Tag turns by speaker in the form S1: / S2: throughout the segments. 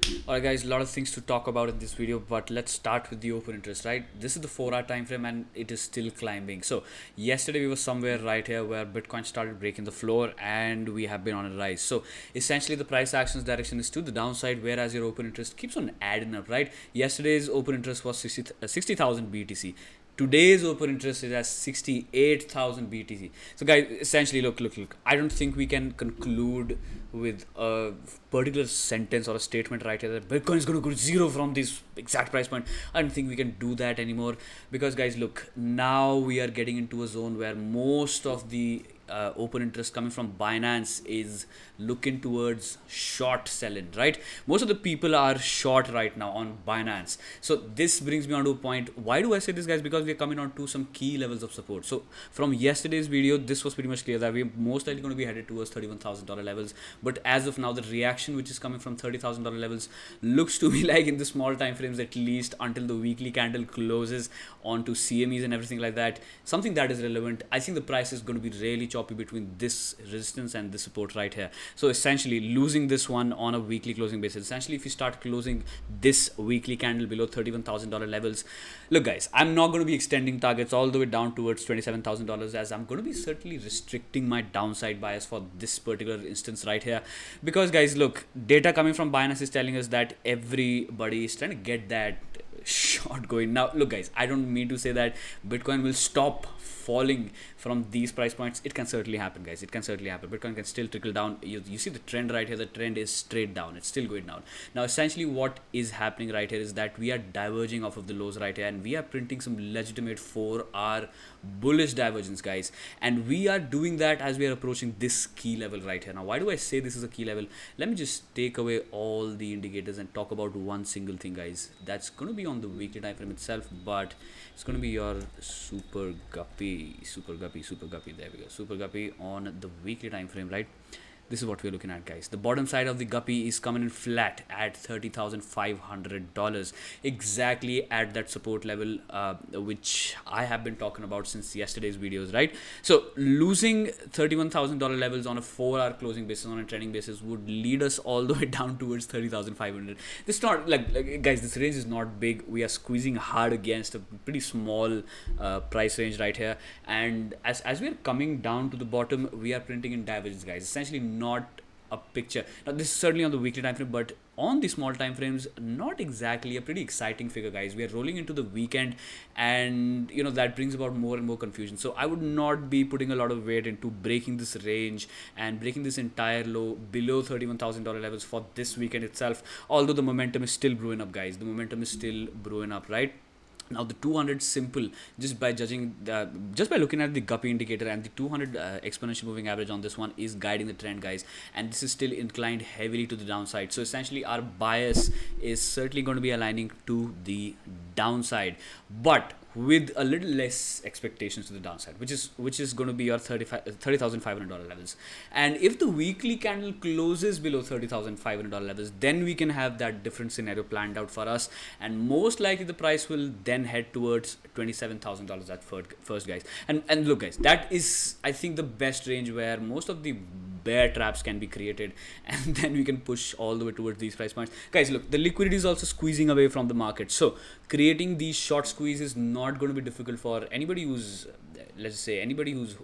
S1: Alright guys, a lot of things to talk about in this video, but let's start with the open interest, right? This is the 4-hour time frame and it is still climbing. So yesterday we were somewhere right here where Bitcoin started breaking the floor and we have been on a rise. So essentially the price actions direction is to the downside, whereas your open interest keeps on adding up, right? Yesterday's open interest was 60,000 BTC. Today's open interest is at 68,000 BTC. So guys, essentially look. I don't think we can conclude with a particular sentence or a statement right here that Bitcoin is going to go to zero from this exact price point. I don't think we can do that anymore, because guys, look, now we are getting into a zone where most of the open interest coming from Binance is looking towards short selling, right? Most of the people are short right now on Binance. So this brings me on to a point. Why do I say this, guys? Because we are coming on to some key levels of support. So from yesterday's video, this was pretty much clear that we're most likely going to be headed towards $31,000 levels. But as of now, the reaction which is coming from $30,000 levels looks to me like in the small time frames, at least until the weekly candle closes onto CMEs and everything like that, something that is relevant. I think the price is going to be really choppy between this resistance and this support right here. So essentially losing this one on a weekly closing basis, essentially if you start closing this weekly candle below $31,000 levels, look guys, I'm not going to be extending targets all the way down towards $27,000, as I'm going to be certainly restricting my downside bias for this particular instance right here. Because guys, look, data coming from Binance is telling us that everybody is trying to get that short going. Now look guys, I don't mean to say that Bitcoin will stop falling from these price points. It can certainly happen, guys. It can certainly happen. Bitcoin can still trickle down. You see the trend right here. The trend is straight down. It's still going down. Now essentially what is happening right here is that we are diverging off of the lows right here, and we are printing some legitimate 4-hour bullish divergence, guys, and we are doing that as we are approaching this key level right here. Now why do I say this is a key level? Let me just take away all the indicators and talk about one single thing, guys. That's going to be on the weekly time frame itself, but it's going to be your super guppy. There we go. Super guppy on the weekly time frame, right? This is what we're looking at, guys. The bottom side of the guppy is coming in flat at $30,500, exactly at that support level, which I have been talking about since yesterday's videos, right? So losing $31,000 levels on a 4-hour closing basis, on a trending basis, would lead us all the way down towards 30,500. This is not like guys, this range is not big. We are squeezing hard against a pretty small price range right here, and as we are coming down to the bottom, we are printing in divergence, guys. Essentially not a picture. Now this is certainly on the weekly time frame, but on the small time frames, not exactly a pretty exciting figure, guys. We are rolling into the weekend, and that brings about more and more confusion. So I would not be putting a lot of weight into breaking this range and breaking this entire low below $31,000 levels for this weekend itself, although the momentum is still brewing up, guys. The momentum is still brewing up, right? Now the 200 simple, just by looking at the guppy indicator, and the 200 exponential moving average on this one is guiding the trend, guys, and this is still inclined heavily to the downside. So essentially our bias is certainly going to be aligning to the downside, but with a little less expectations to the downside, which is going to be your $30,500 levels. And if the weekly candle closes below $30,500 levels, then we can have that different scenario planned out for us, and most likely the price will then head towards $27,000 at first, guys. And look, guys, that is, I think, the best range where most of the bear traps can be created, and then we can push all the way towards these price points, guys. Look, the liquidity is also squeezing away from the market, so creating these short squeeze is not going to be difficult for anybody who's, let's say, anybody who's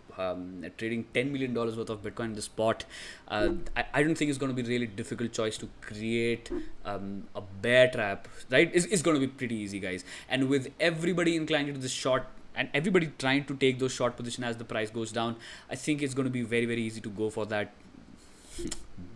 S1: trading $10 million worth of Bitcoin in the spot. I don't think it's going to be really difficult choice to create a bear trap, right? It's going to be pretty easy, guys, and with everybody inclined to the short and everybody trying to take those short position as the price goes down, I think it's going to be very, very easy to go for that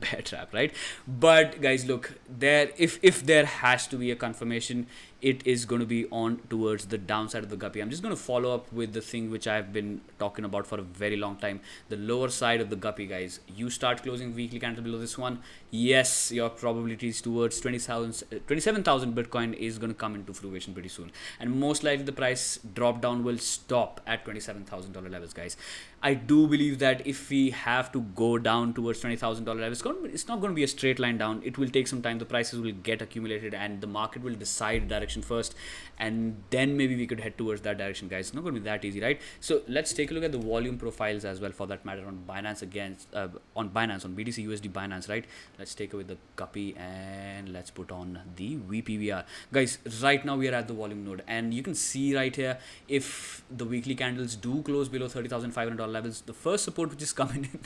S1: bear trap, right? But guys, look, if there has to be a confirmation, it is going to be on towards the downside of the guppy. I'm just going to follow up with the thing which I've been talking about for a very long time, the lower side of the guppy, guys. You start closing weekly candle below this one, yes, your probabilities towards 27,000 Bitcoin is going to come into fruition pretty soon, and most likely the price drop down will stop at $27,000 levels, guys. I do believe that if we have to go down towards $20,000 levels, it's not going to be a straight line down. It will take some time. The prices will get accumulated, and the market will decide direction direction first, and then maybe we could head towards that direction, guys. It's not going to be that easy, right? So let's take a look at the volume profiles as well, for that matter, on Binance on BTC USD Binance, right? Let's take away the copy and let's put on the VPVR, guys. Right now we are at the volume node, and you can see right here, if the weekly candles do close below $30,500 levels, the first support which is coming in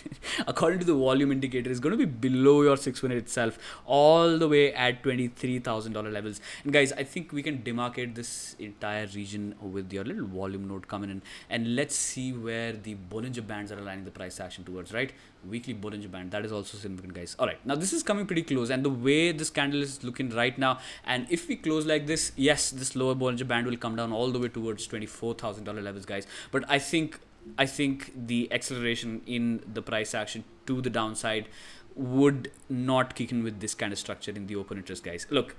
S1: according to the volume indicator is going to be below your 6-minute itself, all the way at $23,000 levels. And guys, I think we can demarcate this entire region with your little volume node coming in, and let's see where the Bollinger Bands are aligning the price action towards, right? Weekly Bollinger Band, that is also significant, guys. All right, now this is coming pretty close, and the way this candle is looking right now, and if we close like this, yes, this lower Bollinger Band will come down all the way towards $24,000 levels, guys. But I think the acceleration in the price action to the downside would not kick in with this kind of structure in the open interest, guys. Look,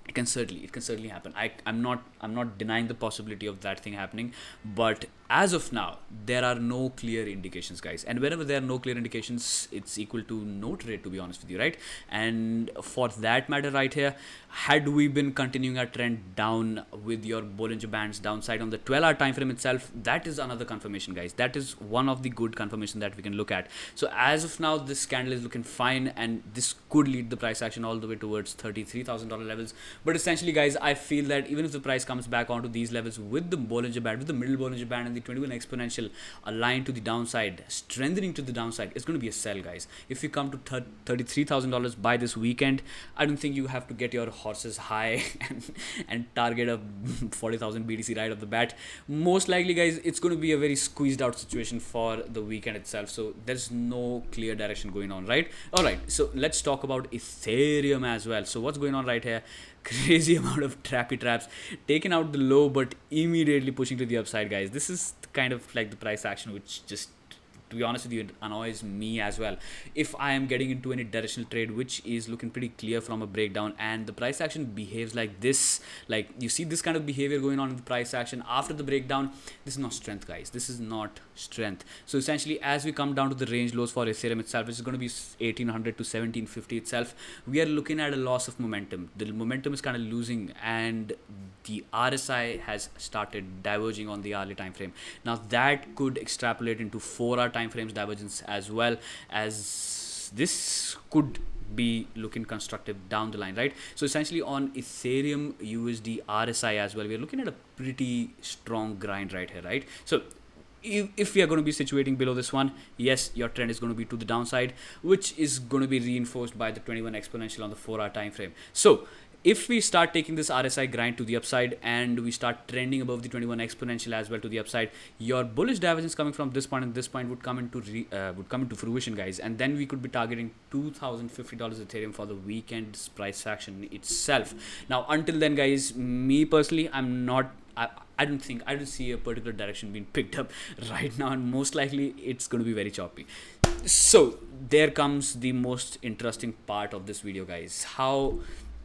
S1: it can certainly happen. I'm not denying the possibility of that thing happening, but as of now there are no clear indications, guys. And whenever there are no clear indications, it's equal to no trade, to be honest with you, right? And for that matter, right here, had we been continuing our trend down with your Bollinger Bands downside on the 12-hour time frame itself, that is another confirmation, guys. That is one of the good confirmation that we can look at. So as of now, this candle is looking fine, and this could lead the price action all the way towards $33,000 levels. But essentially, guys, I feel that even if the price comes back onto these levels with the Bollinger Band, with the middle Bollinger Band and the 21 exponential aligned to the downside, strengthening to the downside, it's going to be a sell, guys. If you come to $33,000 by this weekend, I don't think you have to get your horses high and target a 40,000 BTC right off the bat. Most likely, guys, it's going to be a very squeezed out situation for the weekend itself. So there's no clear direction going on, right? All right, so let's talk about Ethereum as well. So what's going on right here? Crazy amount of traps taking out the low, but immediately pushing to the upside, guys. This is kind of like the price action which just, to be honest with you, it annoys me as well. If I am getting into any directional trade which is looking pretty clear from a breakdown, and the price action behaves like this, like you see this kind of behavior going on in the price action after the breakdown, this is not strength, guys. This is not strength. So essentially, as we come down to the range lows for Ethereum itself, which is going to be 1800 to 1750 itself, we are looking at a loss of momentum. The momentum is kind of losing, and the RSI has started diverging on the hourly time frame. Now that could extrapolate into 4-hour time frames divergence, as well as this could be looking constructive down the line, right? So essentially on Ethereum USD RSI as well, we're looking at a pretty strong grind right here, right? So if we are going to be situating below this one, yes, your trend is going to be to the downside, which is going to be reinforced by the 21 exponential on the 4-hour time frame. So if we start taking this RSI grind to the upside and we start trending above the 21 exponential as well to the upside, your bullish divergence coming from this point and this point would come into fruition, guys. And then we could be targeting $2,050 Ethereum for the weekend's price action itself. Now until then, guys, me personally, I don't see a particular direction being picked up right now, and most likely it's going to be very choppy. So there comes the most interesting part of this video, guys. How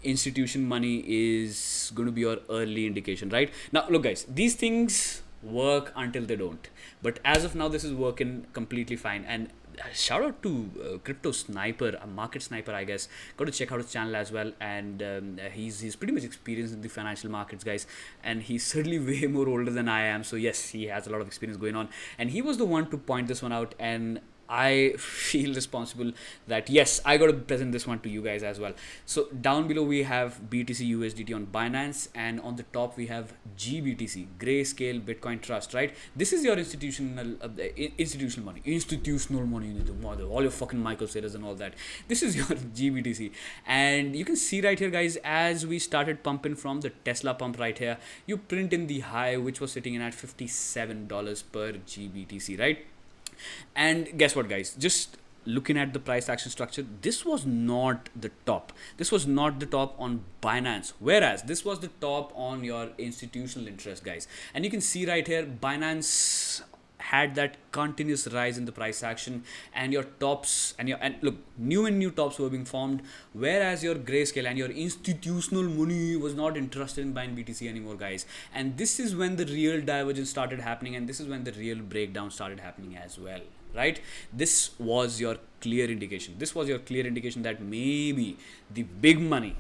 S1: institution money is going to be your early indication, right? Now look, guys, these things work until they don't, but as of now this is working completely fine. And shout out to Crypto Sniper, a market sniper, I guess. Got to check out his channel as well, and he's pretty much experienced in the financial markets, guys, and he's certainly way more older than I am. So yes, he has a lot of experience going on, and he was the one to point this one out, and I feel responsible that yes, I got to present this one to you guys as well. So down below we have BTC USDT on Binance, and on the top we have GBTC, Grayscale Bitcoin Trust, right? This is your institutional money, all your fucking microservices and all that. This is your GBTC, and you can see right here, guys, as we started pumping from the Tesla pump right here, you print in the high which was sitting in at $57 per GBTC, right? And guess what, guys, just looking at the price action structure, this was not the top. This was not the top on Binance, whereas this was the top on your institutional interest, guys. And you can see right here, Binance had that continuous rise in the price action, and your tops and look, new tops were being formed, whereas your Grayscale and your institutional money was not interested in buying BTC anymore, guys. And this is when the real divergence started happening, and this is when the real breakdown started happening as well, right? This was your clear indication. This was your clear indication that maybe the big money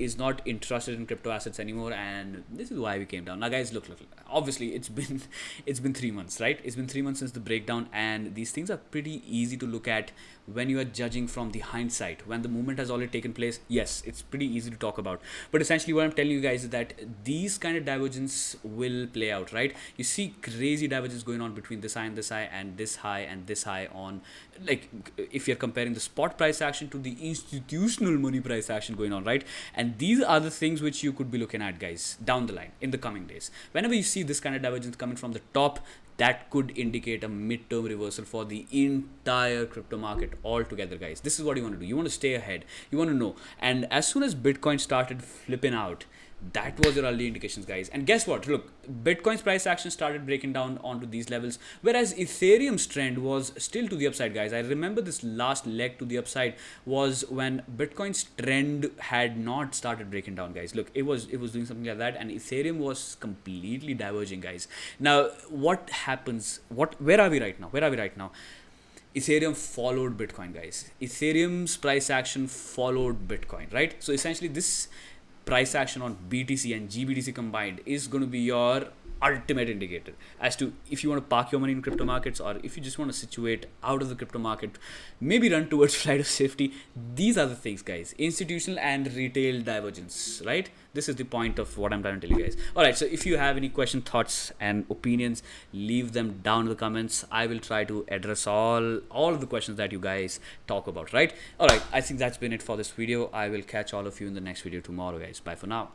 S1: is not interested in crypto assets anymore, and this is why we came down. Now guys, look, obviously it's been 3 months, right? It's been 3 months since the breakdown, and these things are pretty easy to look at when you are judging from the hindsight. When the movement has already taken place, yes, it's pretty easy to talk about. But essentially what I'm telling you guys is that these kind of divergence will play out, right? You see crazy divergence going on between this high and this high and this high and this high on, like, if you're comparing the spot price action to the institutional money price action going on, right? And these are the things which you could be looking at, guys, down the line in the coming days. Whenever you see this kind of divergence coming from the top, that could indicate a midterm reversal for the entire crypto market altogether, guys. This is what you want to do. You want to stay ahead. You want to know. And as soon as Bitcoin started flipping out, that was your early indications, guys. And guess what? Look, Bitcoin's price action started breaking down onto these levels, whereas Ethereum's trend was still to the upside, guys. I remember this last leg to the upside was when Bitcoin's trend had not started breaking down, guys. Look, it was doing something like that, and Ethereum was completely diverging, guys. Now, what happens? Where are we right now? Ethereum followed Bitcoin, guys. Ethereum's price action followed Bitcoin, right? So essentially, this price action on BTC and GBTC combined is going to be your ultimate indicator as to if you want to park your money in crypto markets, or if you just want to situate out of the crypto market, maybe run towards flight of safety. These are the things, guys. Institutional and retail divergence, right? This is the point of what I'm trying to tell you guys. All right, so if you have any question, thoughts and opinions, leave them down in the comments. I will try to address all of the questions that you guys talk about, right? All right, I think that's been it for this video. I will catch all of you in the next video tomorrow, guys. Bye for now.